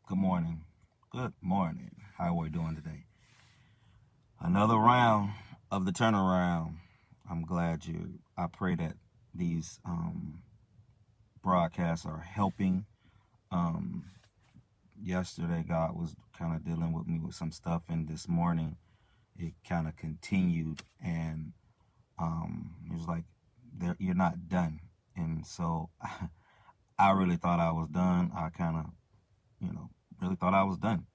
Good morning. Good morning. How are we doing today? Another round of the turnaround. I pray that these broadcasts are helping. Um, Yesterday, God was kind of dealing with me with some stuff, and this morning it kind of continued, and it was like, you're not done. And so I really thought I was done. I kind of, really thought I was done.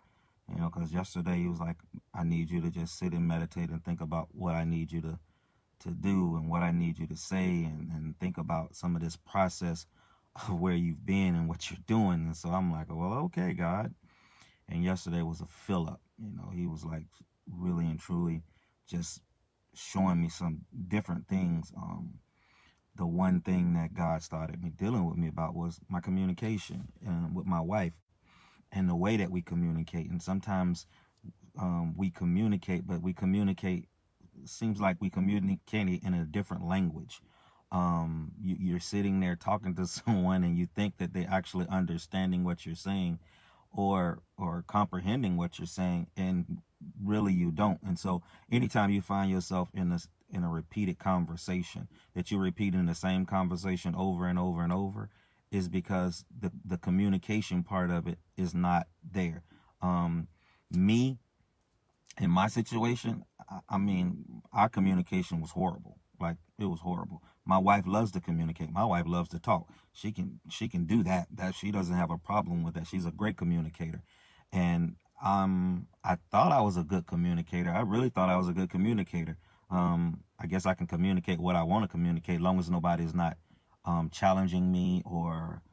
Because yesterday he was like, I need you to just sit and meditate and think about what I need you to do and what I need you to say, and think about some of this process of where you've been and what you're doing. And so I'm like, well, okay, God. And yesterday was a fill up. He was like really and truly just showing me some different things. The one thing that God started me dealing with me about was my communication with my wife and the way that we communicate. And sometimes we communicate, but we communicate, seems like we communicate in a different language. You're sitting there talking to someone and you think that they're actually understanding what you're saying, or comprehending what you're saying, and really you don't. And so anytime you find yourself in a repeated conversation, that you're repeating the same conversation over and over and over, is because the communication part of it is not there. Me, in my situation, I mean, our communication was horrible. Like, it was horrible. My wife loves to communicate. My wife loves to talk. She can do that. That she doesn't have a problem with that. She's a great communicator. And I thought I was a good communicator. I really thought I was a good communicator. I guess I can communicate what I want to communicate, as long as nobody's not challenging me, or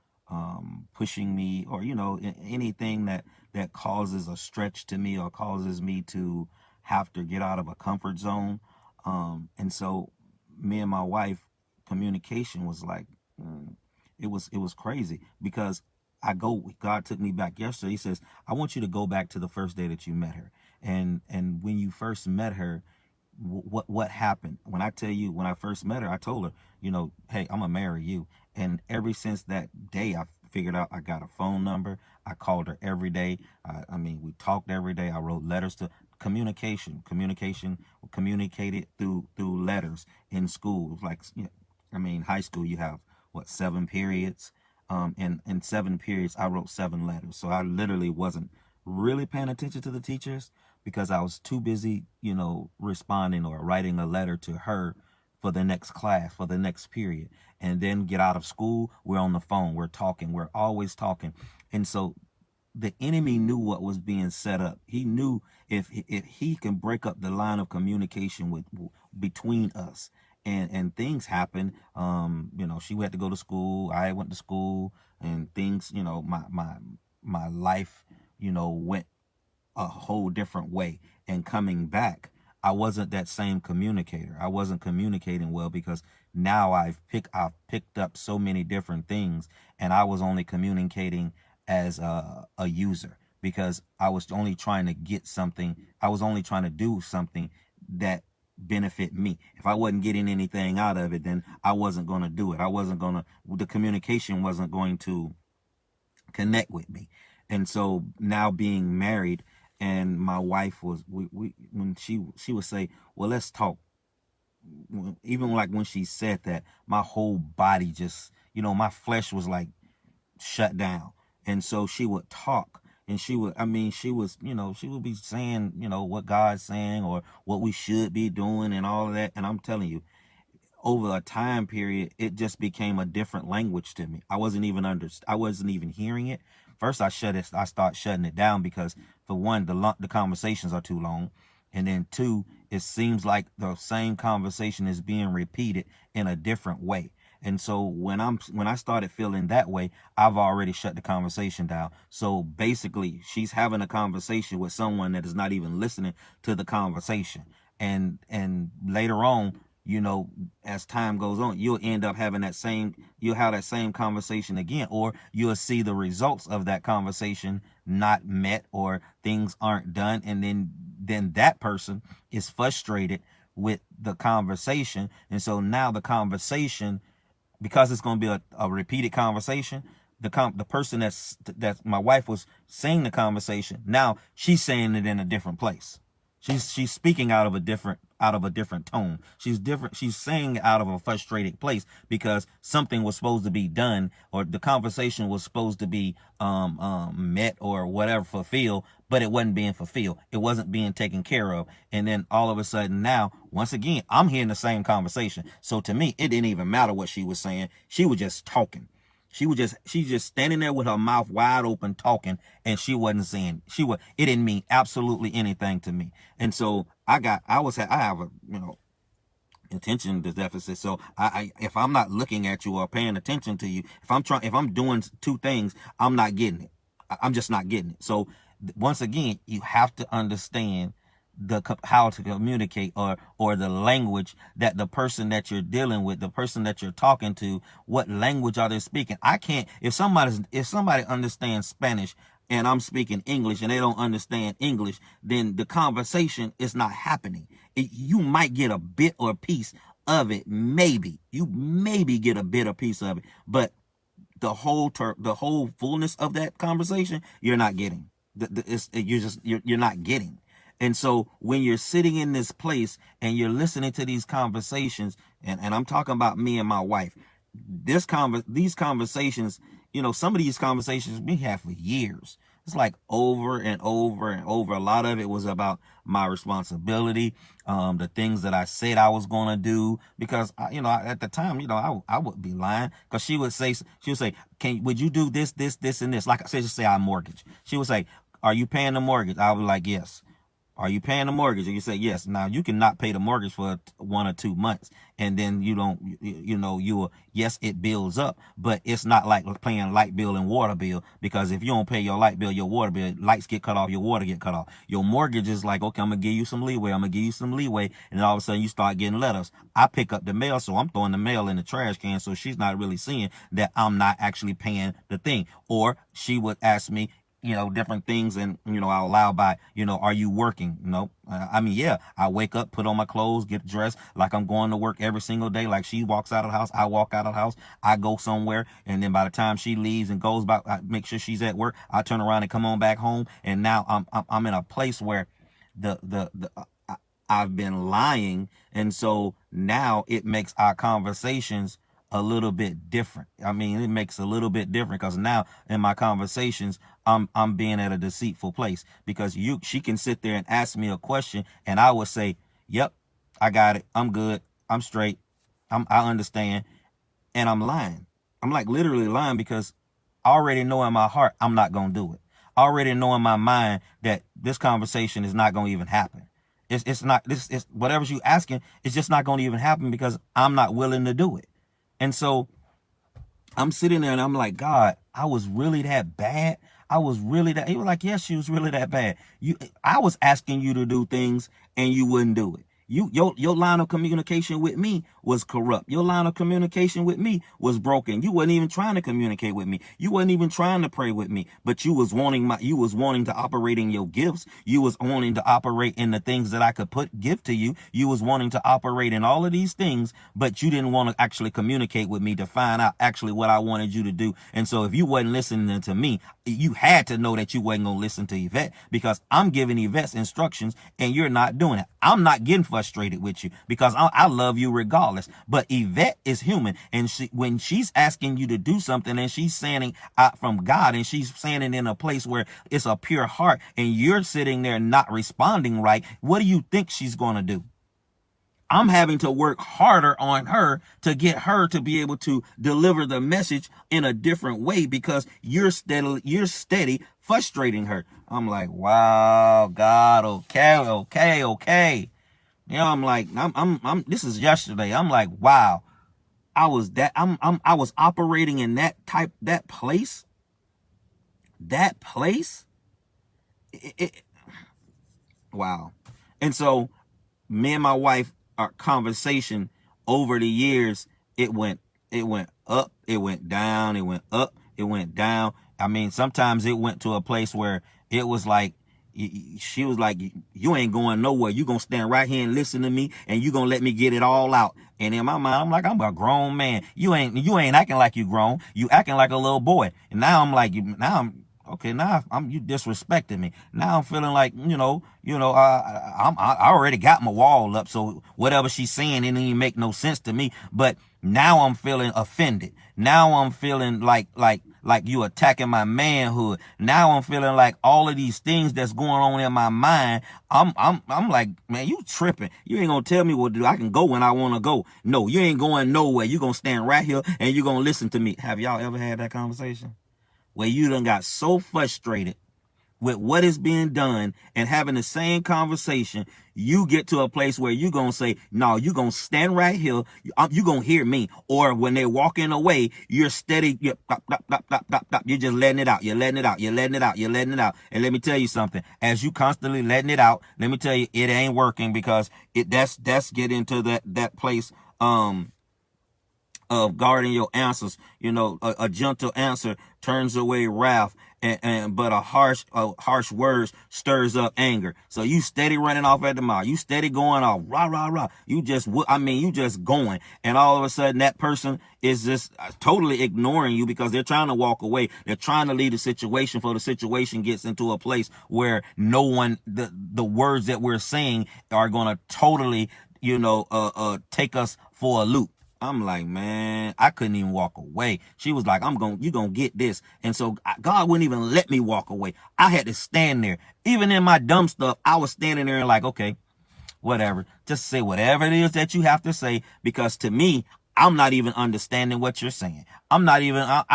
pushing me, or anything that causes a stretch to me, or causes me to have to get out of a comfort zone. And so me and my wife, communication was like, it was crazy, because God took me back yesterday. He says, I want you to go back to the first day that you met her. And when you first met her, what happened? When I tell you, when I first met her, I told her, hey, I'm gonna marry you. And ever since that day, I figured out, I got a phone number. I called her every day. I mean, we talked every day. I wrote letters to communication communicated through letters in school. Like, high school, you have what, 7 periods. In 7 periods, I wrote 7 letters. So I literally wasn't really paying attention to the teachers, because I was too busy, responding or writing a letter to her for the next class, for the next period. And then get out of school, we're on the phone, we're talking, we're always talking. And so the enemy knew what was being set up. He knew, if he can break up the line of communication between us, and things happen. She had to go to school, I went to school, and things, my life, went a whole different way. And coming back, I wasn't that same communicator. I wasn't communicating well, because now I've picked up so many different things, and I was only communicating as a user, because I was only trying to get something. I was only trying to do something that benefit me. If I wasn't getting anything out of it, then I wasn't going to do it. The communication wasn't going to connect with me. And so now, being married, and my wife was, when she would say, well, let's talk. Even like when she said that, my whole body just, my flesh was like shut down. And so she would talk, and she would be saying, what God's saying, or what we should be doing, and all of that. And I'm telling you, over a time period, it just became a different language to me. I wasn't even hearing it. First, I start shutting it down, because, for one, the conversations are too long, and then two, it seems like the same conversation is being repeated in a different way. And so when I started feeling that way, I've already shut the conversation down. So basically, she's having a conversation with someone that is not even listening to the conversation. And later on, as time goes on, you'll end up you'll have that same conversation again, or you'll see the results of that conversation not met, or things aren't done. And then that person is frustrated with the conversation. And so now the conversation, because it's going to be a repeated conversation, the person that my wife was saying the conversation, now she's saying it in a different place. She's speaking out of a different tone. She's saying out of a frustrated place because something was supposed to be done, or the conversation was supposed to be met or whatever, fulfilled, but it wasn't being fulfilled. It wasn't being taken care of. And then all of a sudden now, once again, I'm hearing the same conversation. So to me, it didn't even matter what she was saying. She was just talking. She's just standing there with her mouth wide open talking, and she wasn't saying, it didn't mean absolutely anything to me. And so I have a, attention deficit. So if I'm not looking at you or paying attention to you, if I'm doing two things, I'm not getting it. I'm just not getting it. So once again, you have to understand how to communicate, or the language that the person that you're dealing with, the person that you're talking to, what language are they speaking? I can't, if somebody understands Spanish and I'm speaking English and they don't understand English, then the conversation is not happening. You might get a bit or a piece of it, maybe. You maybe get a bit or piece of it, but the whole fullness of that conversation, you're not getting. You're not getting. And so when you're sitting in this place and you're listening to these conversations, and I'm talking about me and my wife, these conversations, some of these conversations we have for years. It's like over and over and over. A lot of it was about my responsibility, the things that I said I was going to do, because at the time, I would be lying, because she would say, would you do this, and this? Like I said, just say I mortgage. She would say, are you paying the mortgage? I would be like, yes. Are you paying the mortgage? And you say yes. Now you cannot pay the mortgage for 1 or 2 months, and then yes, it builds up, but it's not like paying light bill and water bill, because if you don't pay your light bill, your water bill, lights get cut off, your water get cut off. Your mortgage is like, okay, I'm gonna give you some leeway. And then all of a sudden you start getting letters. I pick up the mail, so I'm throwing the mail in the trash can, so she's not really seeing that I'm not actually paying the thing. Or she would ask me, different things, and, I'll allow by, are you working? Yeah, I wake up, put on my clothes, get dressed like I'm going to work every single day. Like she walks out of the house, I walk out of the house, I go somewhere, and then by the time she leaves and goes back, I make sure she's at work, I turn around and come on back home. And now I'm in a place where I've been lying, and so now it makes our conversations a little bit different. I mean, it makes a little bit different, because now in my conversations, I'm being at a deceitful place, because she can sit there and ask me a question, and I would say, yep, I got it, I'm good, I'm straight, I understand, and I'm lying. I'm like literally lying, because I already know in my heart I'm not gonna do it. I already know in my mind that this conversation is not gonna even happen. It's not, it's whatever you asking, it's just not gonna even happen, because I'm not willing to do it. And so I'm sitting there and I'm like, God, I was really that bad? I was really that? He was like, yes, she was really that bad. I was asking you to do things and you wouldn't do it. Your line of communication with me was corrupt. Your line of communication with me was broken. You wasn't even trying to communicate with me. You wasn't even trying to pray with me, but you was wanting to operate in your gifts. You was wanting to operate in the things that I could give to you. You was wanting to operate in all of these things, but you didn't want to actually communicate with me to find out actually what I wanted you to do. And so if you wasn't listening to me, you had to know that you wasn't going to listen to Yvette, because I'm giving Yvette's instructions and you're not doing it. I'm not getting frustrated with you, because I love you regardless. But Yvette is human, and when she's asking you to do something and she's saying it out from God, and she's saying it in a place where it's a pure heart, and you're sitting there not responding right, what do you think she's going to do? I'm having to work harder on her to get her to be able to deliver the message in a different way, because you're steady frustrating her. I'm like, wow, God, okay. I'm like, this is yesterday. I'm like, wow, I was operating in that place. Wow. And so me and my wife, our conversation over the years, it went up, it went down, it went up, it went down. I mean, sometimes it went to a place where it was like, she was like, you ain't going nowhere. You gonna stand right here and listen to me, and you gonna let me get it all out. And in my mind, I'm like, I'm a grown man. You ain't acting like you grown. You acting like a little boy. And now I'm like, okay, now you disrespecting me. Now I'm feeling like, I already got my wall up, so whatever she's saying, it didn't even make no sense to me. But now I'm feeling offended. Now I'm feeling like you attacking my manhood. Now I'm feeling like all of these things that's going on in my mind. I'm like, man, you tripping. You ain't gonna tell me what to do. I can go when I want to go. No, you ain't going nowhere. You gonna stand right here and you gonna listen to me. Have y'all ever had that conversation where you done got so frustrated with what is being done and having the same conversation, you get to a place where you gonna say, no, you gonna stand right here, you gonna hear me. Or when they're walking away, you're steady, you're just letting it out, you're letting it out, you're letting it out, you're letting it out. And let me tell you something, as you constantly letting it out, let me tell you, it ain't working, because that's getting to that place of guarding your answers. A gentle answer turns away wrath, but a harsh words stirs up anger. So you steady running off at the mouth. You steady going off, rah, rah, rah. You just going. And all of a sudden that person is just totally ignoring you because they're trying to walk away. They're trying to leave the situation, for the situation gets into a place where no one, the words that we're saying are going to totally, take us for a loop. I'm like, man, I couldn't even walk away. She was like, you gonna get this. And so God wouldn't even let me walk away. I had to stand there. Even in my dumb stuff, I was standing there and like, okay, whatever. Just say whatever it is that you have to say, because to me, I'm not even understanding what you're saying. I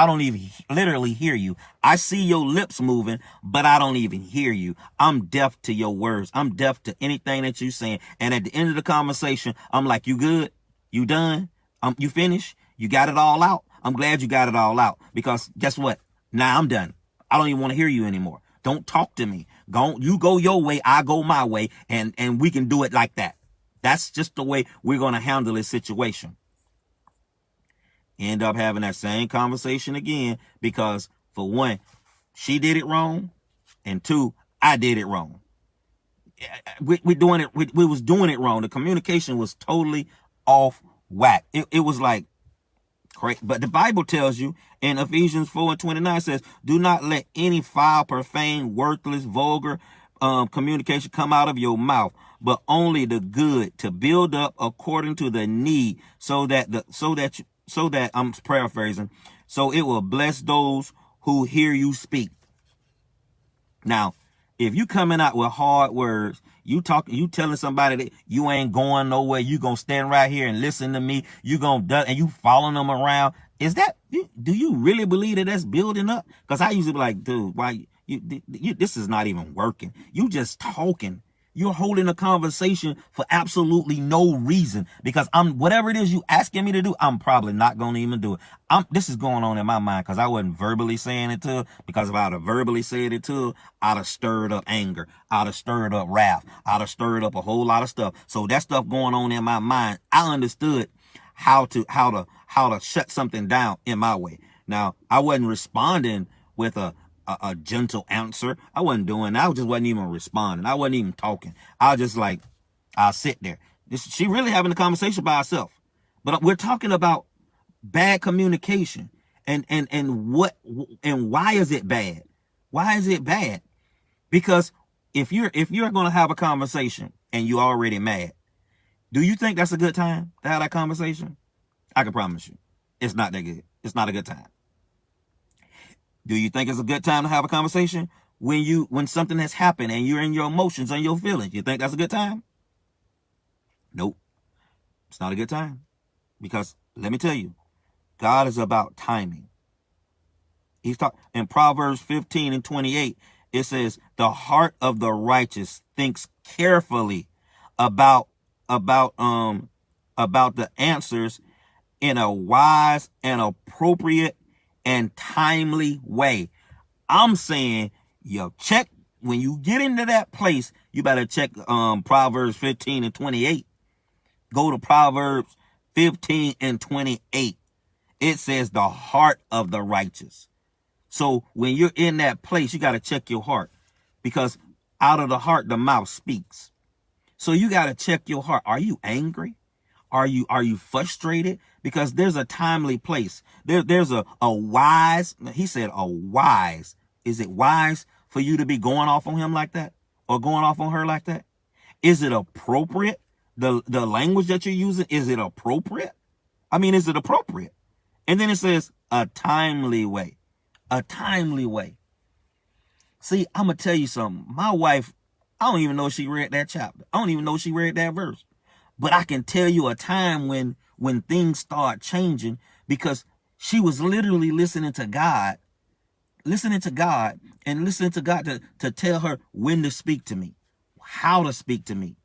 don't even literally hear you. I see your lips moving, but I don't even hear you. I'm deaf to your words. I'm deaf to anything that you're saying. And at the end of the conversation, I'm like, you good? You done? You finished? You got it all out? I'm glad you got it all out, because guess what? Now I'm done. I don't even want to hear you anymore. Don't talk to me. You go your way, I go my way, and we can do it like that. That's just the way we're going to handle this situation. End up having that same conversation again, because for one, she did it wrong, and two, I did it wrong. We was doing it wrong. The communication was totally off whack. It was like crazy. But the Bible tells you in Ephesians 4:29 says, do not let any foul, profane, worthless, vulgar communication come out of your mouth, but only the good, to build up according to the need, so that I'm paraphrasing, so it will bless those who hear you speak. Now, if you coming out with hard words, you telling somebody that you ain't going nowhere, you gonna stand right here and listen to me, and you following them around, do you really believe that that's building up? Because I usually be like, dude, why this is not even working. You just talking. You're holding a conversation for absolutely no reason, because whatever it is you asking me to do, I'm probably not going to even do it. This is going on in my mind because I wasn't verbally saying it to her, because if I'd have verbally said it to her, I'd have stirred up anger. I'd have stirred up wrath. I'd have stirred up a whole lot of stuff. So that stuff going on in my mind, I understood how to shut something down in my way. Now, I wasn't responding with a gentle answer. I wasn't doing that. I just wasn't even responding. I wasn't even talking. I was just like, I'll sit there. She really having a conversation by herself. But we're talking about bad communication and why is it bad? Why is it bad? Because if you're going to have a conversation and you're already mad, do you think that's a good time to have that conversation? I can promise you, it's not that good. It's not a good time. Do you think it's a good time to have a conversation when something has happened and you're in your emotions and your feelings? You think that's a good time? Nope. It's not a good time. Because let me tell you, God is about timing. He's talking in Proverbs 15:28. It says, the heart of the righteous thinks carefully about the answers in a wise and appropriate and timely way. I'm saying, check when you get into that place. You better check Proverbs 15:28. Go to Proverbs 15:28. It says the heart of the righteous. So when you're in that place, you got to check your heart, because Out of the heart, the mouth speaks. So you got to check your heart. Are you angry? Are you frustrated? Because there's a timely place. There's a wise, he said a wise. Is it wise for you to be going off on him like that? Or going off on her like that? Is it appropriate? The language that you're using, is it appropriate? I mean, is it appropriate? And then it says a timely way. A timely way. See, I'm going to tell you something. My wife, I don't even know if she read that chapter. I don't even know if she read that verse. But I can tell you a time when things start changing, because she was literally listening to God and listening to God to tell her when to speak to me, how to speak to me,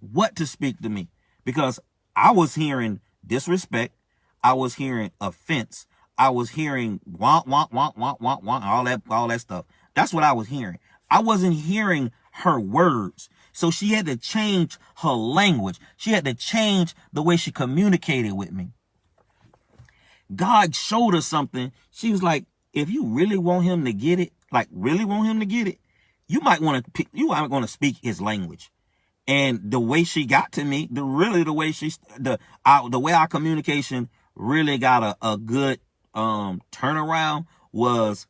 what to speak to me. Because I was hearing disrespect. I was hearing offense. I was hearing want, all that stuff. That's what I was hearing. I wasn't hearing her words. So she had to change her language. She had to change the way she communicated with me. God showed her something. She was like, if you really want him to get it, like really want him to get it, you might want to speak his language. And the way she got to me, the way our communication really got a good turnaround was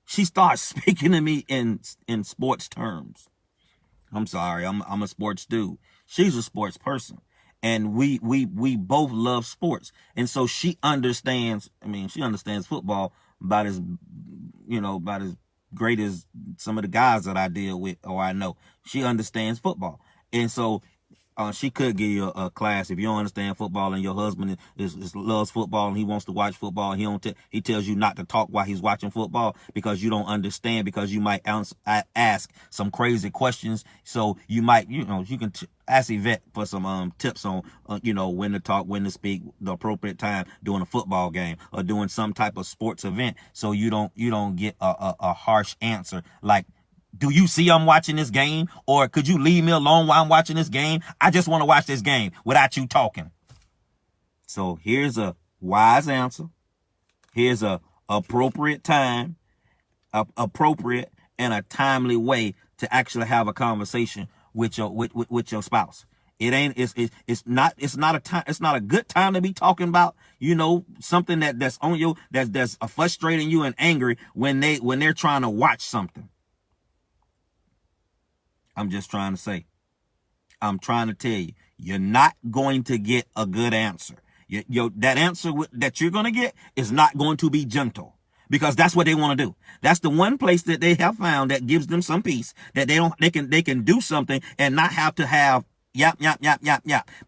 she started speaking to me in sports terms. I'm sorry, I'm a sports dude. She's a sports person. And we both love sports. And so she understands football about as great as some of the guys that I deal with or I know. She understands football. And so she could give you a class if you don't understand football and your husband loves football and he wants to watch football. And he tells you not to talk while he's watching football because you don't understand, because you might ask some crazy questions. So you might, you can ask Yvette for some tips on, when to talk, when to speak, the appropriate time during a football game or doing some type of sports event. So you don't get a harsh answer like, do you see I'm watching this game? Or could you leave me alone while I'm watching this game? I just want to watch this game without you talking. So here's a wise answer. Here's a appropriate time, appropriate and a timely way to actually have a conversation with your spouse. It's not a good time to be talking about, something that's on you, that's frustrating you and angry when they're trying to watch something. I'm just trying to say, I'm trying to tell you, you're not going to get a good answer. That answer that you're going to get is not going to be gentle, because that's what they want to do. That's the one place that they have found that gives them some peace, that they can do something and not have to have yap.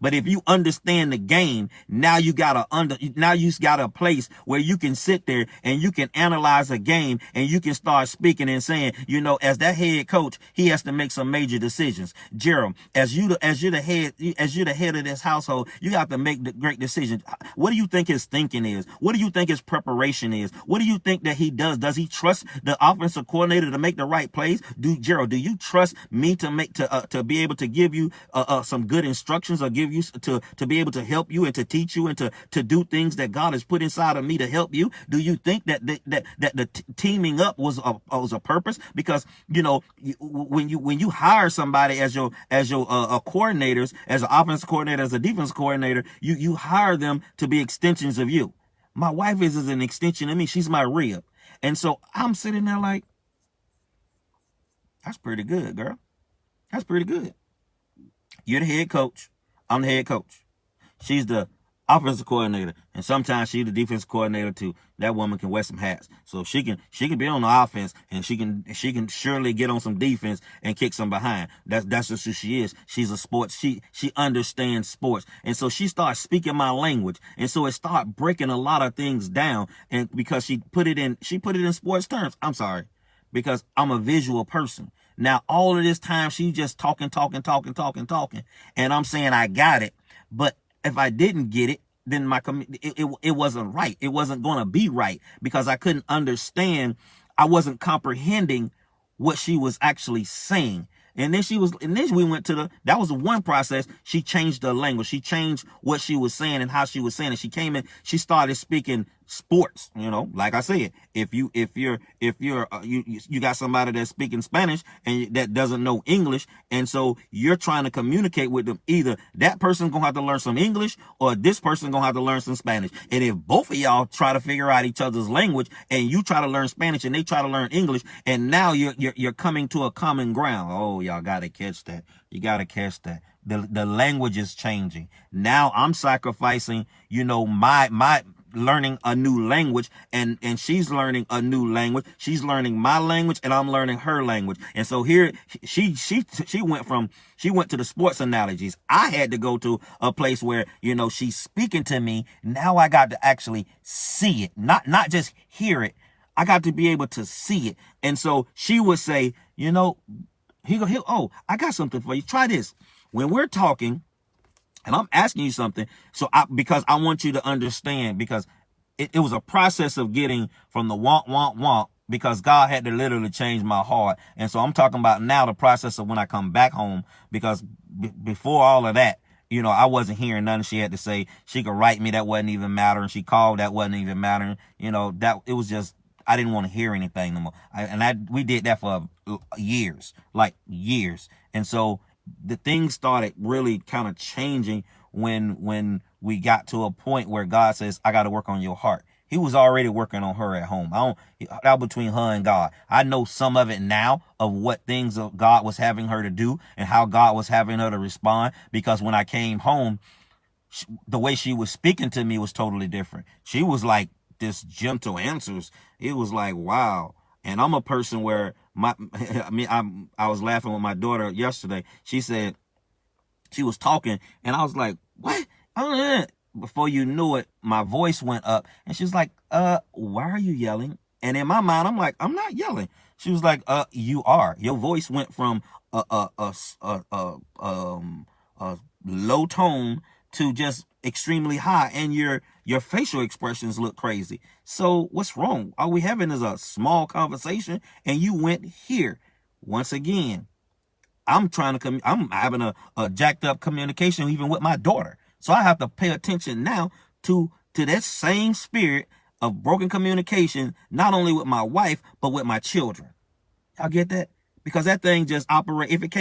But if you understand the game, now you got a place where you can sit there and you can analyze a game and you can start speaking and saying, as that head coach, he has to make some major decisions. Jerome, as you're the head of this household, you have to make the great decisions. What do you think his thinking is? What do you think his preparation is? What do you think that he does? Does he trust the offensive coordinator to make the right plays? Do you trust me to be able to give you some good instructions, or give you to be able to help you and to teach you and to do things that God has put inside of me to help you? Do you think that the teaming up was a purpose? Because when you hire somebody as your coordinators, as an offensive coordinator, as a defense coordinator, you hire them to be extensions of you. My wife is an extension of me. She's my rib. And so I'm sitting there like, that's pretty good, girl. That's pretty good. You're the head coach. I'm the head coach. She's the offensive coordinator, and sometimes she's the defensive coordinator too. That woman can wear some hats, so she can be on the offense, and she can surely get on some defense and kick some behind. That's just who she is. She's a sports. She understands sports, and so she starts speaking my language, and so it started breaking a lot of things down. And because she put it in sports terms. I'm sorry, because I'm a visual person. Now, all of this time, she's just talking. And I'm saying I got it. But if I didn't get it, then it wasn't right. It wasn't going to be right, because I couldn't understand. I wasn't comprehending what she was actually saying. And then we went to that was one process. She changed the language. She changed what she was saying and how she was saying it. She came in, she started speaking sports. Like I said, if you got somebody that's speaking Spanish and that doesn't know English, and so you're trying to communicate with them, either that person's gonna have to learn some English or this person's gonna have to learn some Spanish. And if both of y'all try to figure out each other's language, and you try to learn Spanish and they try to learn English, and now you're coming to a common ground. Oh, y'all gotta catch that. You gotta catch that. The language is changing. Now I'm sacrificing, my learning a new language, and she's learning a new language. She's learning my language and I'm learning her language. And so here she went to the sports analogies. I had to go to a place where, she's speaking to me. Now I got to actually see it, not just hear it. I got to be able to see it. And so she would say, oh, I got something for you. Try this. When we're talking, and I'm asking you something, because I want you to understand, because it was a process of getting from the want, because God had to literally change my heart. And so I'm talking about now the process of when I come back home, because before all of that, I wasn't hearing nothing she had to say. She could write me, that wasn't even mattering. She called, that wasn't even mattering. That it was just, I didn't want to hear anything no more. We did that for years. And so the things started really kind of changing when we got to a point where God says, I got to work on your heart. He was already working on her at home. That between her and God. I know some of it now of what things God was having her to do and how God was having her to respond, because when I came home, the way she was speaking to me was totally different. She was like this gentle answers. It was like, wow. And I'm a person where I was laughing with my daughter yesterday. She said, she was talking and I was like, what? Before you knew it, my voice went up and she was like, why are you yelling? And in my mind, I'm like, I'm not yelling. She was like, you are. Your voice went from a low tone to just extremely high, and your facial expressions look crazy. So what's wrong? All we having is a small conversation and you went here. Once again, I'm having a jacked up communication even with my daughter. So I have to pay attention now to that same spirit of broken communication, not only with my wife, but with my children. Y'all get that? Because that thing just operates. If it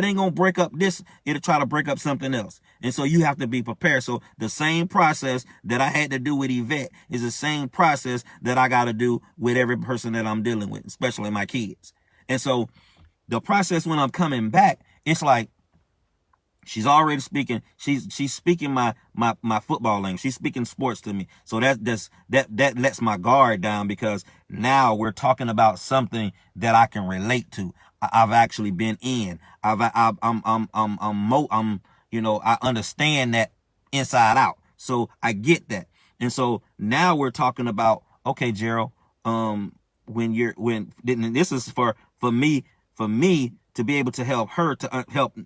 ain't gonna break up this, it'll try to break up something else. And so you have to be prepared. So the same process that I had to do with Yvette is the same process that I got to do with every person that I'm dealing with, especially my kids. And so the process when I'm coming back, it's like she's already speaking. She's speaking my football language. She's speaking sports to me. So that lets my guard down, because now we're talking about something that I can relate to. I've actually been in. I understand that inside out. So I get that. And so now we're talking about, okay, Gerald, this is for me to be able to help her,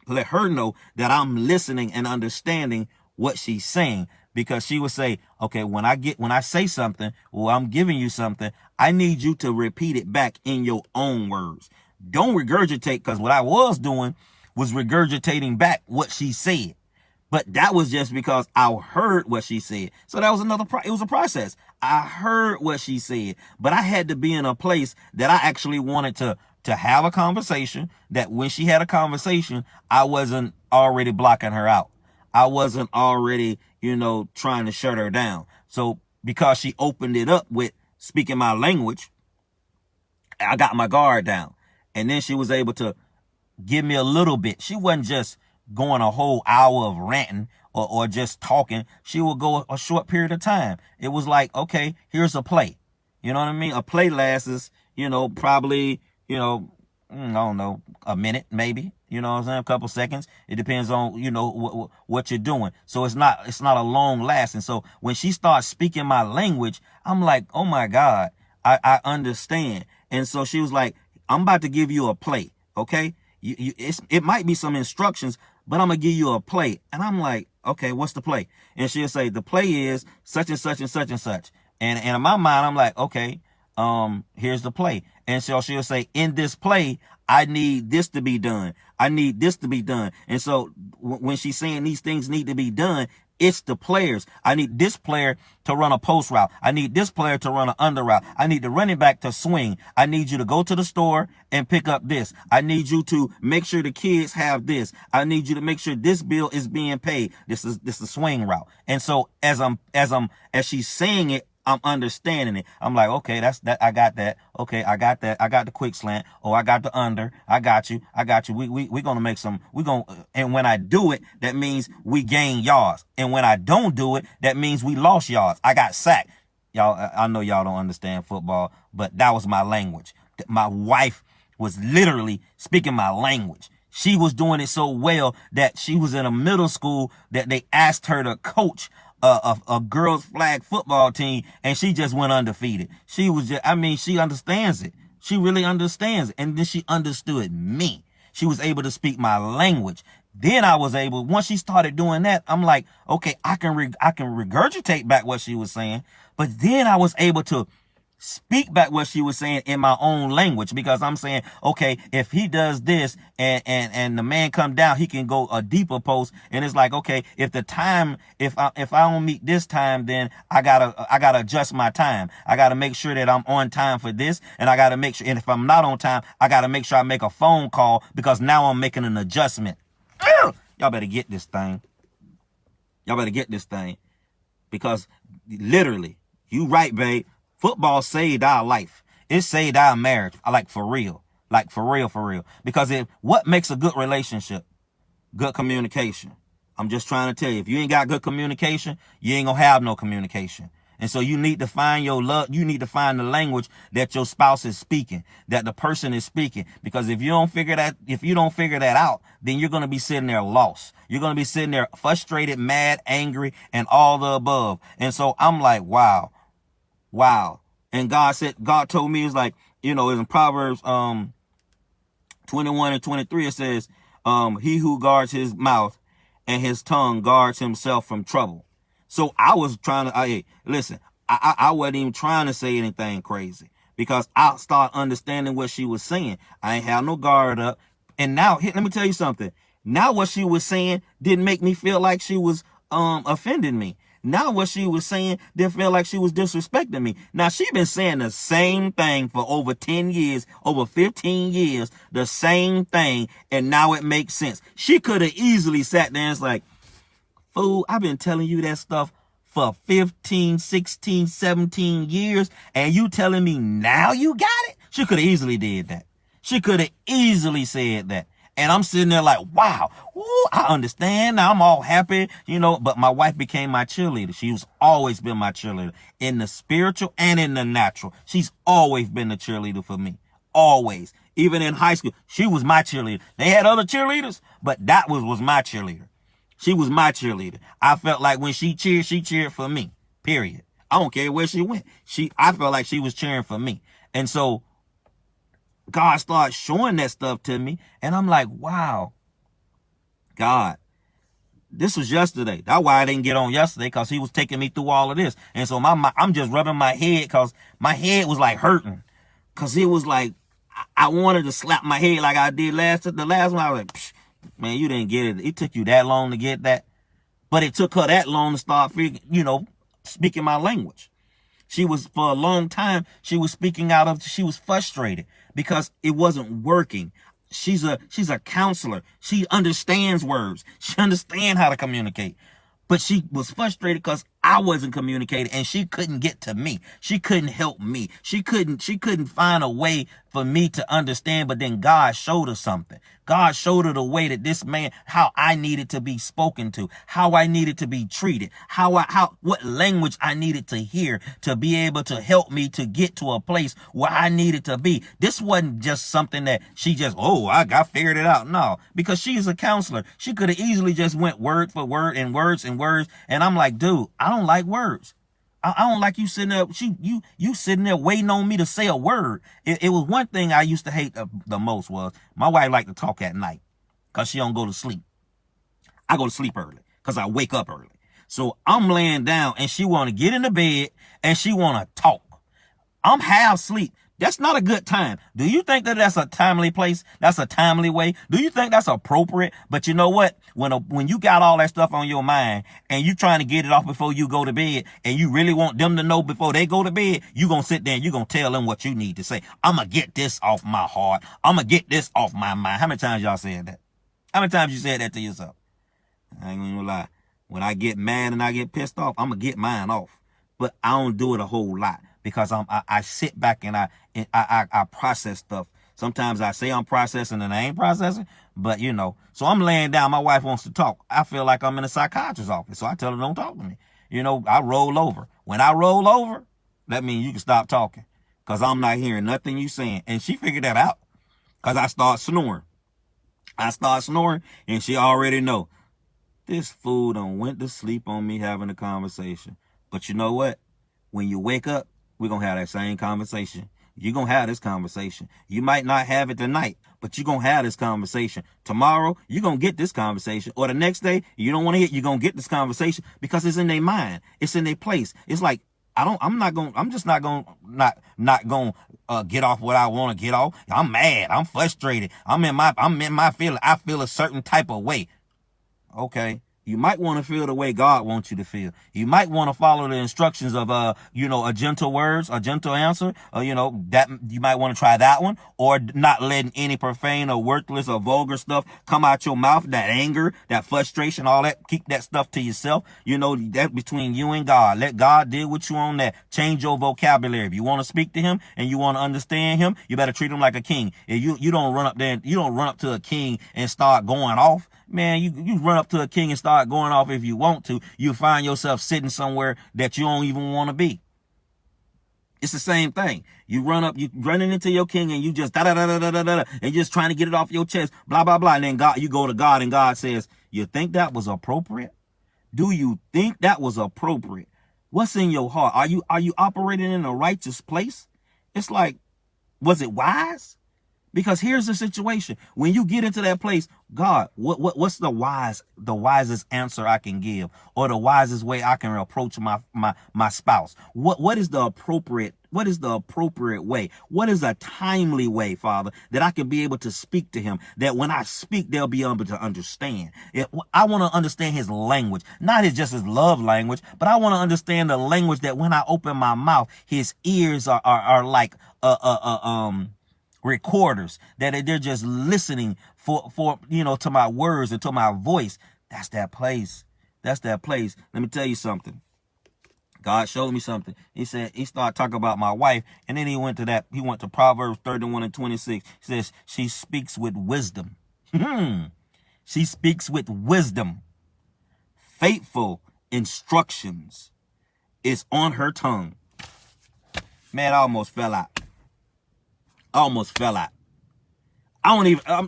let her know that I'm listening and understanding what she's saying. Because she would say, okay, when I say something, or I'm giving you something, I need you to repeat it back in your own words. Don't regurgitate, because what I was doing was regurgitating back what she said. But that was just because I heard what she said. So that was it was a process. I heard what she said, but I had to be in a place that I actually wanted to have a conversation, that when she had a conversation, I wasn't already blocking her out. I wasn't already, trying to shut her down. So because she opened it up with speaking my language, I got my guard down. And then she was able to give me a little bit. She wasn't just going a whole hour of ranting or just talking. She would go a short period of time. It was like, okay, here's a play. You know what I mean? A play lasts, probably, I don't know, a minute, maybe, what I'm saying? A couple seconds. It depends on, what you're doing. So it's not a long lasting. So when she starts speaking my language, I'm like, oh my God, I understand. And so she was like, I'm about to give you a play. Okay. It might be some instructions, but I'm going to give you a play. And I'm like, okay, what's the play? And she'll say, the play is such and such and such and such. And in my mind, I'm like, okay, here's the play. And so she'll say, in this play, I need this to be done. I need this to be done. And so when she's saying these things need to be done, It's the players. I need this player to run a post route. I need this player to run an under route. I need the running back to swing. I need you to go to the store and pick up this. I need you to make sure the kids have this. I need you to make sure this bill is being paid. This is the swing route. And so as she's saying it, I'm understanding it. I'm like, okay, that's that. I got that. Okay, I got that. I got the quick slant. Oh, I got the under. I got you. We gonna make some. And when I do it, that means we gain yards. And when I don't do it, that means we lost yards. I got sacked. Y'all, I know y'all don't understand football, but that was my language. My wife was literally speaking my language. She was doing it so well that she was in a middle school that they asked her to coach a girls flag football team, and she just went undefeated. She was just, she understands it. She really understands it. And then she understood me. She was able to speak my language. Then I was able, once she started doing that, I'm like, okay, I can regurgitate back what she was saying. But then I was able to speak back what she was saying in my own language, because I'm saying, okay, if he does this and the man come down, he can go a deeper post. And it's like, okay, if I don't meet this time, then I gotta adjust my time. I gotta make sure that I'm on time for this. And I gotta make sure, and if I'm not on time, I gotta make sure I make a phone call, because now I'm making an adjustment. Y'all better get this thing. Y'all better get this thing, because literally, you right, babe. Football saved our life. It saved our marriage. For real. For real. Because what makes a good relationship? Good communication. I'm just trying to tell you, if you ain't got good communication, you ain't gonna have no communication. And so you need to find your love. You need to find the language that your spouse is speaking, that the person is speaking. Because if you don't figure that out, then you're going to be sitting there lost. You're going to be sitting there frustrated, mad, angry, and all the above. And so I'm like, wow. And God told me, it's like, it's in Proverbs 21 and 23, it says, he who guards his mouth and his tongue guards himself from trouble. So I was trying to, listen, I wasn't even trying to say anything crazy, because I started understanding what she was saying. I ain't have no guard up. And now, let me tell you something. Now what she was saying didn't make me feel like she was offending me. Now what she was saying didn't feel like she was disrespecting me. Now she been saying the same thing for over 10 years, over 15 years, the same thing. And now it makes sense. She could have easily sat there and it's like, fool, I've been telling you that stuff for 15, 16, 17 years. And you telling me now you got it? She could have easily did that. She could have easily said that. And I'm sitting there like, wow, ooh, I understand. Now I'm all happy, but my wife became my cheerleader. She's always been my cheerleader in the spiritual and in the natural. She's always been the cheerleader for me. Always. Even in high school, she was my cheerleader. They had other cheerleaders, but that was my cheerleader. She was my cheerleader. I felt like when she cheered for me, period. I don't care where she went. I felt like she was cheering for me. And so God started showing that stuff to me, and I'm like, wow, God, this was yesterday. That's why I didn't get on yesterday, because he was taking me through all of this. And so I'm just rubbing my head, because my head was like hurting, because it was like I wanted to slap my head like I did the last one. I was like, psh, man, you didn't get it. It took you that long to get that. But it took her that long to start speaking my language. She was, for a long time, she was frustrated because it wasn't working. She's a counselor. She understands words. She understands how to communicate. But she was frustrated because I wasn't communicating, and she couldn't get to me. She couldn't help me. She couldn't find a way for me to understand. But then God showed her something. God showed her the way that this man, how I needed to be spoken to, how I needed to be treated, what language I needed to hear to be able to help me to get to a place where I needed to be. This wasn't just something that she just, I figured it out. No, because she's a counselor. She could have easily just went word for word and words and words. And I'm like, dude, I don't like words. I don't like you sitting there. You sitting there waiting on me to say a word. It was one thing I used to hate the most was my wife liked to talk at night because she don't go to sleep. I go to sleep early because I wake up early. So I'm laying down and she want to get in the bed and she want to talk. I'm half asleep, That's not a good time. Do you think that that's a timely place? That's a timely way? Do you think that's appropriate? But you know what? When you got all that stuff on your mind and you trying to get it off before you go to bed and you really want them to know before they go to bed, you going to sit there and you going to tell them what you need to say. I'm going to get this off my heart. I'm going to get this off my mind. How many times y'all said that? How many times you said that to yourself? I ain't gonna lie. When I get mad and I get pissed off, I'm going to get mine off. But I don't do it a whole lot because I sit back and I process stuff. Sometimes I say I'm processing and I ain't processing, but you know, so I'm laying down. My wife wants to talk. I feel like I'm in a psychiatrist's office. So I tell her, don't talk to me. You know, I roll over. When I roll over, that means you can stop talking because I'm not hearing nothing you saying. And she figured that out because I start snoring. And she already know this fool done went to sleep on me having a conversation. But you know what? When you wake up, we're going to have that same conversation. You're going to have this conversation. You might not have it tonight, but you're going to have this conversation. Tomorrow, you're going to get this conversation. Or the next day, you don't want to hear, you're going to get this conversation because it's in their mind. It's in their place. It's like, I'm just not going to get off what I want to get off. I'm mad. I'm frustrated. I'm in my feeling. I feel a certain type of way. Okay. You might want to feel the way God wants you to feel. You might want to follow the instructions of, a gentle words, a gentle answer, or, that you might want to try that one, or not letting any profane or worthless or vulgar stuff come out your mouth. That anger, that frustration, all that, keep that stuff to yourself. That between you and God. Let God deal with you on that. Change your vocabulary. If you want to speak to him and you want to understand him, you better treat him like a king. If you don't run up there, you don't run up to a king and start going off. Man, you run up to a king and start going off if you want to. You find yourself sitting somewhere that you don't even want to be. It's the same thing. You running into your king and you just da-da-da-da-da-da-da, and just trying to get it off your chest, blah, blah, blah. And then you go to God and God says, you think that was appropriate? Do you think that was appropriate? What's in your heart? Are you operating in a righteous place? It's like, was it wise? Because here's the situation. When you get into that place, God, what's the wisest answer I can give, or the wisest way I can approach my spouse? What is the appropriate way? What is a timely way, Father, that I can be able to speak to him, that when I speak, they'll be able to understand. I want to understand his language, not just his love language, but I want to understand the language that when I open my mouth, his ears are like, recorders, that they're just listening for to my words and to my voice. That's that place. Let me tell you something. God showed me something. He started talking about my wife, and then he went to Proverbs 31 and 26. He says, she speaks with wisdom. She speaks with wisdom. Faithful instructions is on her tongue. Man, I almost fell out.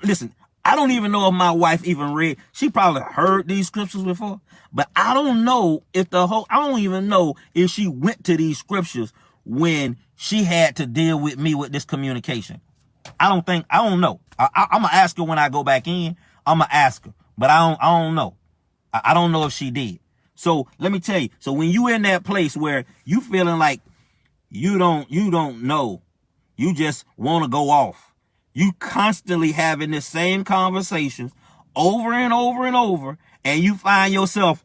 Listen, I don't even know if my wife even read. She probably heard these scriptures before, but I don't know if I don't even know if she went to these scriptures when she had to deal with me with this communication. I don't know. I'm going to ask her when I go back in. I'm going to ask her, but I don't know. I don't know if she did. So let me tell you. So when you in that place where you feeling like you don't know, you just want to go off. You constantly having the same conversations over and over and over, and you find yourself,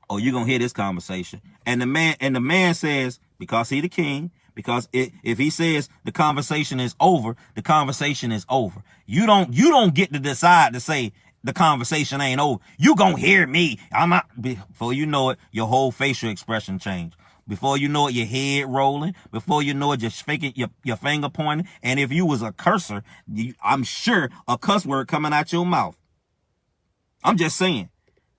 oh, you're going to hear this conversation. And the man says, because he the king, because if he says the conversation is over, the conversation is over. You don't get to decide to say the conversation ain't over. You going to hear me. I'm not, before you know it, your whole facial expression changed. Before you know it, your head rolling. Before you know it, you're shaking your finger pointing. And if you was a cursor, I'm sure a cuss word coming out your mouth. I'm just saying,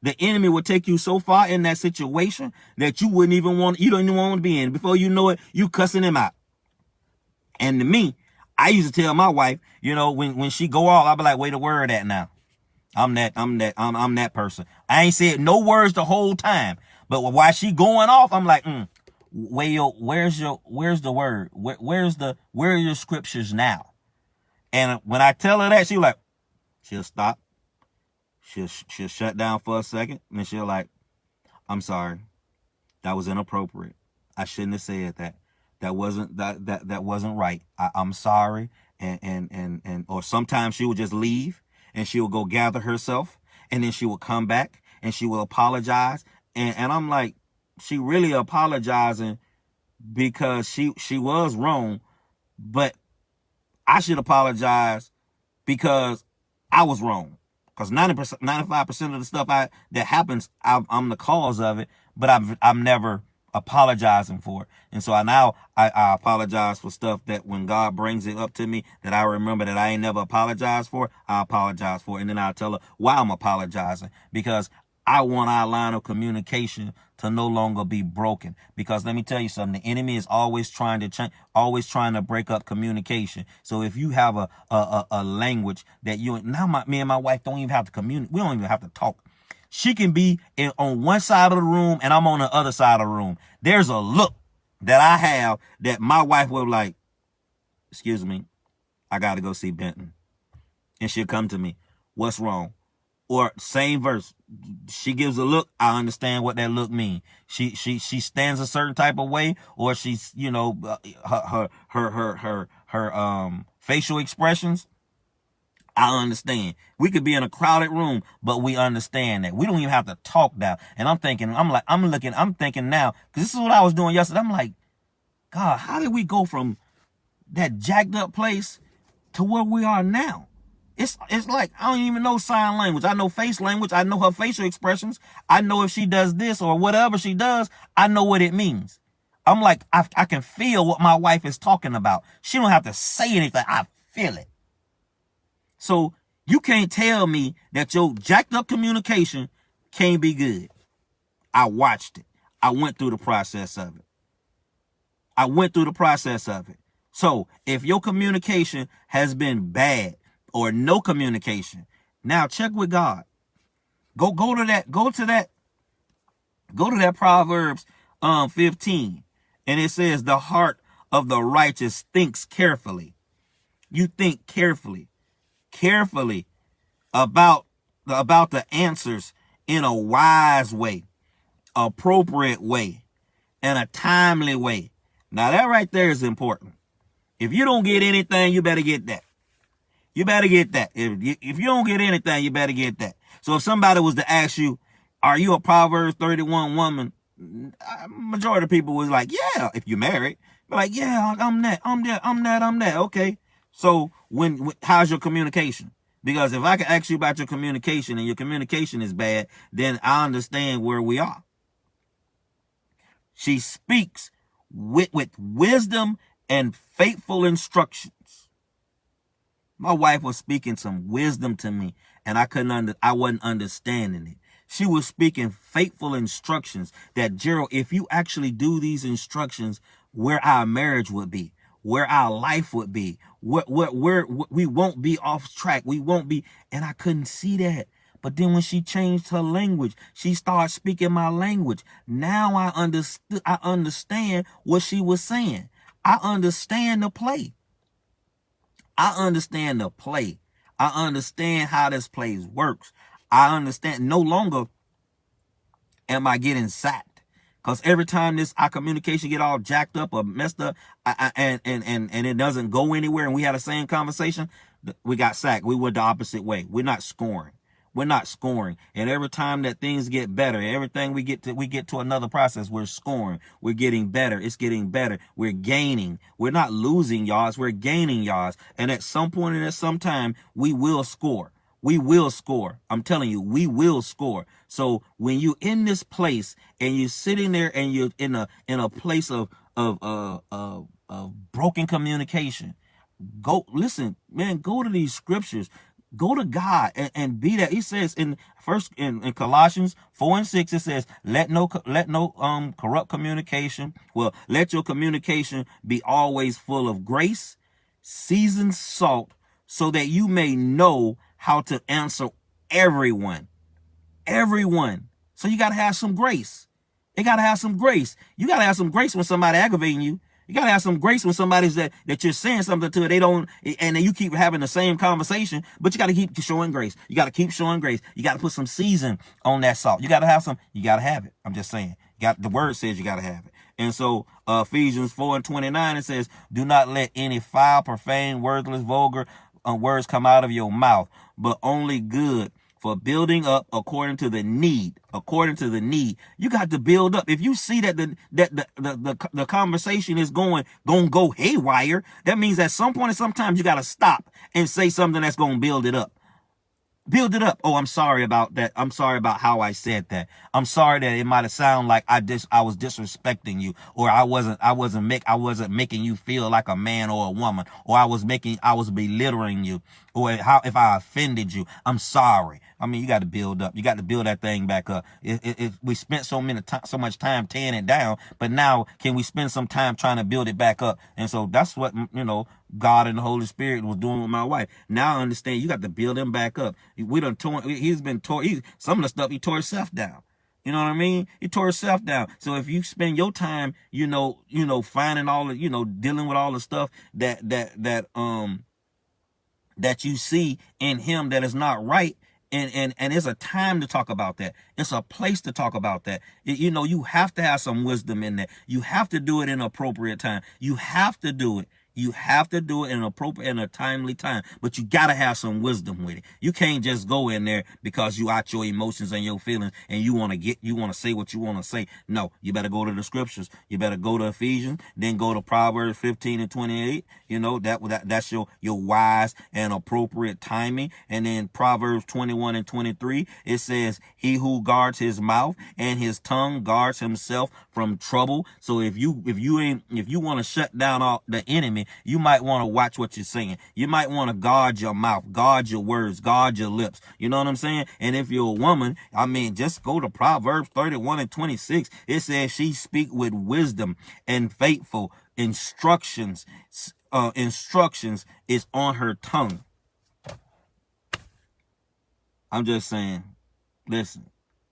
the enemy will take you so far in that situation that you don't even want to be in. Before you know it, you cussing him out. And to me, I used to tell my wife, when she go off, I'll be like, wait a word at now. I'm that person. I ain't said no words the whole time. But while she going off, I'm like, where's the word? Where are your scriptures now? And when I tell her that, she'll stop. She'll shut down for a second, and then she'll I'm sorry. That was inappropriate. I shouldn't have said that. that wasn't right. I'm sorry. And or sometimes she would just leave and she would go gather herself and then she would come back and she will apologize. And I'm like, she really apologizing because she was wrong, but I should apologize because I was wrong. Because 90%, 95% of the stuff that happens, I'm the cause of it, but I'm never apologizing for it. And so I apologize for stuff that when God brings it up to me that I remember that I ain't never apologized for, I apologize for it. And then I'll tell her why I'm apologizing, because I want our line of communication to no longer be broken. Because let me tell you something, the enemy is always trying to change, always trying to break up communication. So if you have a language that me and my wife don't even have to communicate, we don't even have to talk. She can be on one side of the room and I'm on the other side of the room. There's a look that I have that my wife will like, excuse me, I got to go see Benton. And she'll come to me, what's wrong? Or same verse, she gives a look, I understand what that look means. She stands a certain type of way, or she's, her facial expressions, I understand. We could be in a crowded room, but we understand that. We don't even have to talk now. And I'm thinking now, because this is what I was doing yesterday. I'm like, God, how did we go from that jacked up place to where we are now? It's like, I don't even know sign language. I know face language. I know her facial expressions. I know if she does this or whatever she does, I know what it means. I'm like, I can feel what my wife is talking about. She don't have to say anything. I feel it. So you can't tell me that your jacked up communication can't be good. I watched it. I went through the process of it. So if your communication has been bad or no communication, now check with God. Go to that Proverbs 15. And it says the heart of the righteous thinks carefully. You think carefully about the answers in a wise way, appropriate way, and a timely way. Now that right there is important. If you don't get anything, you better get that. You better get that. If you don't get anything, you better get that. So if somebody was to ask you, are you a Proverbs 31 woman? Majority of people was like, yeah, if you're married. They're like, yeah, I'm that. Okay. So how's your communication? Because if I can ask you about your communication and your communication is bad, then I understand where we are. She speaks with wisdom and faithful instructions. My wife was speaking some wisdom to me, and I wasn't understanding it. She was speaking faithful instructions that, Gerald, if you actually do these instructions, where our marriage would be, where our life would be, where we won't be off track. We won't be. And I couldn't see that. But then when she changed her language, she started speaking my language. Now I understand what she was saying. I understand the play. I understand how this place works. I understand. No longer am I getting sacked. Because every time our communication get all jacked up or messed up, and it doesn't go anywhere, and we had the same conversation, we got sacked. We went the opposite way. We're not scoring. And every time that things get better, everything we get to another process, we're scoring. We're getting better. It's getting better. We're gaining. We're not losing yards. We're gaining yards. And at some point and at some time, we will score. I'm telling you, we will score. So when you're in this place and you're sitting there and you're in a place of broken communication, go to these scriptures. Go to God and be that. He says in Colossians 4:6, it says, let no corrupt communication. Well, let your communication be always full of grace, seasoned salt, so that you may know how to answer everyone. So you got to have some grace. You got to have some grace when somebody aggravating you. You got to have some grace when somebody's that you're saying something to, they don't, and then you keep having the same conversation, but you got to keep showing grace. You got to keep showing grace. You got to put some season on that salt. You got to have it. I'm just saying. The word says you got to have it. And so Ephesians 4:29, it says, do not let any foul, profane, worthless, vulgar words come out of your mouth, but only good for building up according to the need. According to the need, you got to build up. If you see that the conversation is gonna go haywire, that means at some point, sometimes you got to stop and say something that's gonna build it up. Build it up. Oh, I'm sorry about that. I'm sorry about how I said that. I'm sorry that it might have sounded like I was disrespecting you, or I wasn't making you feel like a man or a woman, or I was belittling you, or if I offended you. I'm sorry. I mean, you got to build up. You got to build that thing back up. We spent so much time tearing it down, but now can we spend some time trying to build it back up? And so that's what, God and the Holy Spirit was doing with my wife. Now I understand you got to build him back up. He's been torn. Some of the stuff he tore himself down. You know what I mean? He tore himself down. So if you spend your time, finding all the, dealing with all the stuff that you see in him that is not right, and it's a time to talk about that. It's a place to talk about that. You have to have some wisdom in that. You have to do it in appropriate time. You have to do it. You have to do it in an appropriate and a timely time, but you got to have some wisdom with it. You can't just go in there because you out your emotions and your feelings and you want to say what you want to say. No, you better go to the scriptures. You better go to Ephesians, then go to Proverbs 15:28. That's your wise and appropriate timing. And then Proverbs 21:23, it says, he who guards his mouth and his tongue guards himself from trouble. So if you want to shut down all the enemy, you might want to watch what you're saying. You might want to guard your mouth, guard your words, guard your lips. You know what I'm saying? And if you're a woman, just go to Proverbs 31:26. It says she speak with wisdom and faithful instructions. Instructions is on her tongue. I'm just saying, listen,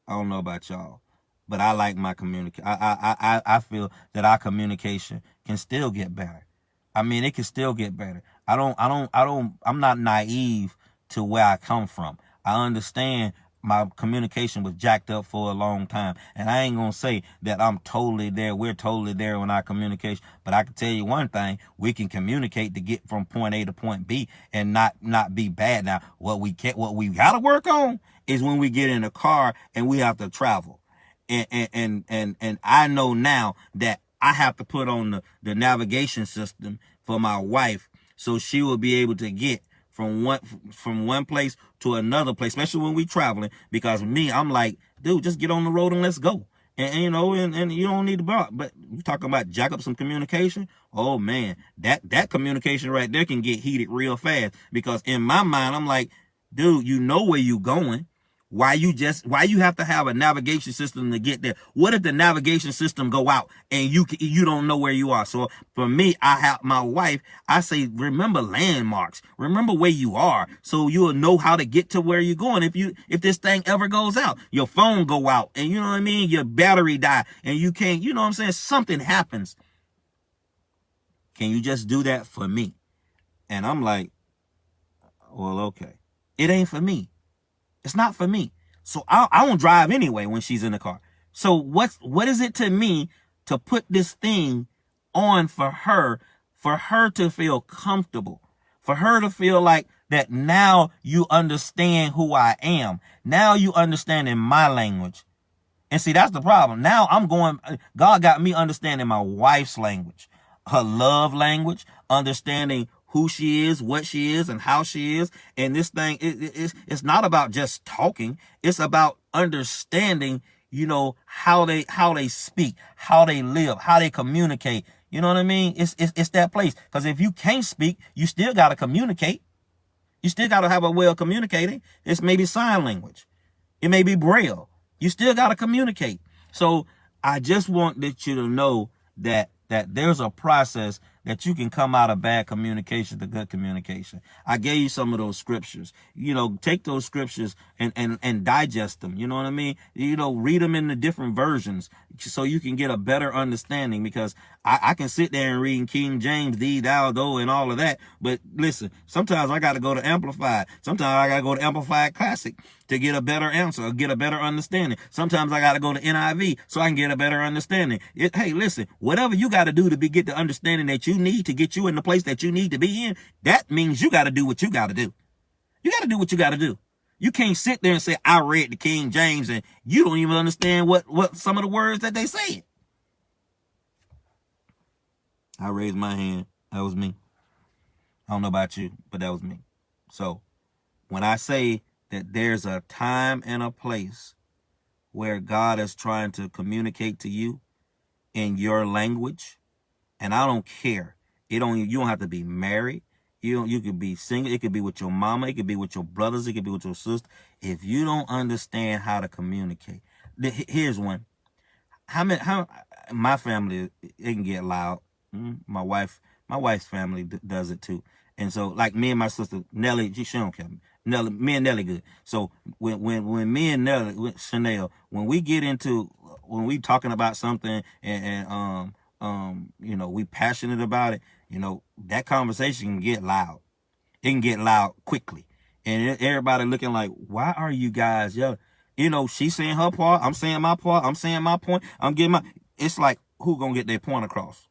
I don't know about y'all, but I like my communication. I feel that our communication can still get better. It can still get better. I'm not naive to where I come from. I understand my communication was jacked up for a long time. And I ain't going to say that I'm totally there. We're totally there on our communication. But I can tell you one thing. We can communicate to get from point A to point B and not be bad. Now, what we got to work on is when we get in a car and we have to travel. And I know now that I have to put on the navigation system for my wife so she will be able to get from one place to another place, especially when we traveling. Because me, I'm like, dude, just get on the road and let's go. And you don't need to bother. But you talking about jack up some communication? Oh man, that communication right there can get heated real fast. Because in my mind, I'm like, dude, you know where you going. Why you have to have a navigation system to get there? What if the navigation system go out and you don't know where you are? So for me, I have my wife, I say, remember landmarks, remember where you are, so you'll know how to get to where you're going. If this thing ever goes out, your phone go out and you know what I mean, your battery die and you can't, you know what I'm saying, something happens. Can you just do that for me? And I'm like, well, okay. It ain't for me. It's not for me. So I won't drive anyway when she's in the car. So what is it to me to put this thing on for her to feel comfortable, for her to feel like that now you understand who I am. Now you understand in my language. And see, that's the problem. Now God got me understanding my wife's language, her love language, understanding who she is, what she is, and how she is. And this thing, it's not about just talking. It's about understanding, how they speak, how they live, how they communicate. You know what I mean? It's that place. Because if you can't speak, you still got to communicate. You still got to have a way of communicating. It's maybe sign language. It may be Braille. You still got to communicate. So I just want you to know that there's a process that you can come out of bad communication to good communication. I gave you some of those scriptures. Take those scriptures and digest them. You know what I mean? Read them in the different versions so you can get a better understanding, because I can sit there and read King James, thee, thou, thou, and all of that. But listen, sometimes I got to go to Amplified. Sometimes I got to go to Amplified Classic to get a better answer or get a better understanding. Sometimes I got to go to NIV so I can get a better understanding. Hey, listen, whatever you got to do to get the understanding that you need to get you in the place that you need to be in, that means you got to do what you got to do. You got to do what you got to do. You can't sit there and say, I read the King James, and you don't even understand what some of the words that they say. I raised my hand. That was me. I don't know about you, but that was me. So when I say that there's a time and a place where God is trying to communicate to you in your language, and I don't care. You don't have to be married. You could be single. It could be with your mama. It could be with your brothers. It could be with your sister. If you don't understand how to communicate, here's one. How my family, it can get loud. My wife's family does it too. And so, like me and my sister Nelly, she don't care. Me and Nelly good. So when me and Nelly, Chanel, when we talking about something and we passionate about it, that conversation can get loud. It can get loud quickly, and everybody looking like, why are you guys yelling? She's saying her part, I'm saying my part, I'm saying my point, I'm getting my. It's like, who gonna get their point across,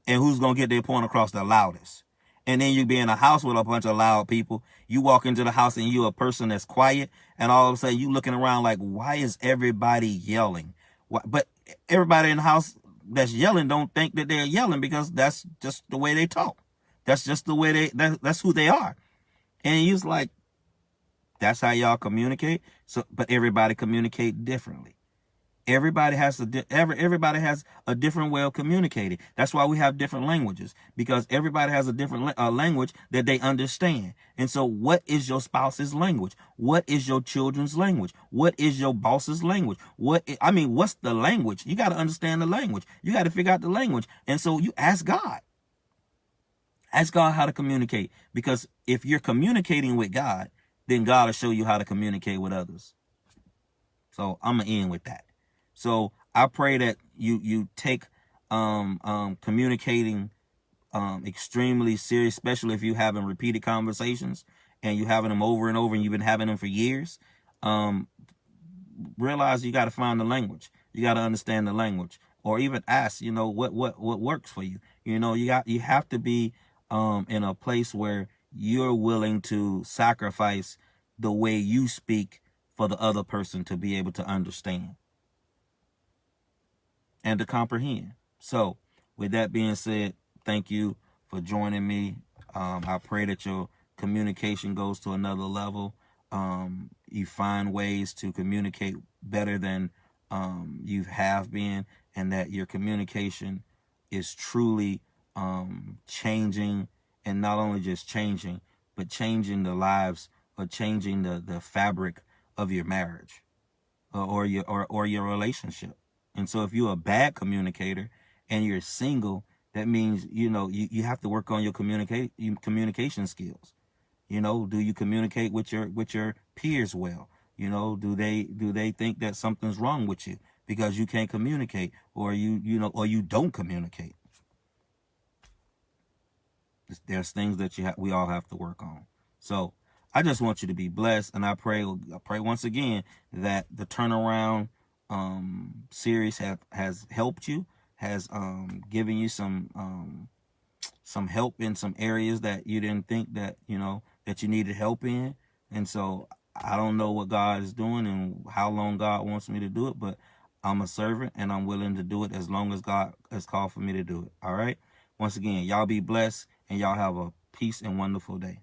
and who's gonna get their point across the loudest? And then you be in a house with a bunch of loud people. You walk into the house and you're a person that's quiet, and all of a sudden you looking around like, why is everybody yelling? But everybody in the house that's yelling don't think that they're yelling, because that's just the way they talk. That's just the way that's who they are. And you're like, that's how y'all communicate. So, but everybody communicate differently. Everybody has everybody has a different way of communicating. That's why we have different languages, because everybody has a different language that they understand. And so, what is your spouse's language? What is your children's language? What is your boss's language? What's the language? You got to understand the language. You got to figure out the language. And so, you ask God. Ask God how to communicate, because if you're communicating with God, then God will show you how to communicate with others. So I'm gonna end with that. So I pray that you take communicating extremely serious, especially if you're having repeated conversations and you're having them over and over and you've been having them for years. Realize you got to find the language. You got to understand the language, or even ask, what works for you. You have to be in a place where you're willing to sacrifice the way you speak for the other person to be able to understand and to comprehend. So with that being said, thank you for joining me. I pray that your communication goes to another level. You find ways to communicate better than you have been, and that your communication is truly changing, and not only just changing, but changing the lives, or changing the fabric of your marriage or your relationship. And so if you're a bad communicator and you're single, that means, you have to work on your communication skills. Do you communicate with your peers well? Do they think that something's wrong with you because you can't communicate, or you don't communicate? There's things that we all have to work on. So I just want you to be blessed, and I pray once again that the turnaround series has helped you, has given you some help in some areas that you didn't think that that you needed help in. And so I don't know what God is doing and how long God wants me to do it, but I'm a servant and I'm willing to do it as long as God has called for me to do it. All right. Once again, y'all be blessed, and y'all have a peace and wonderful day.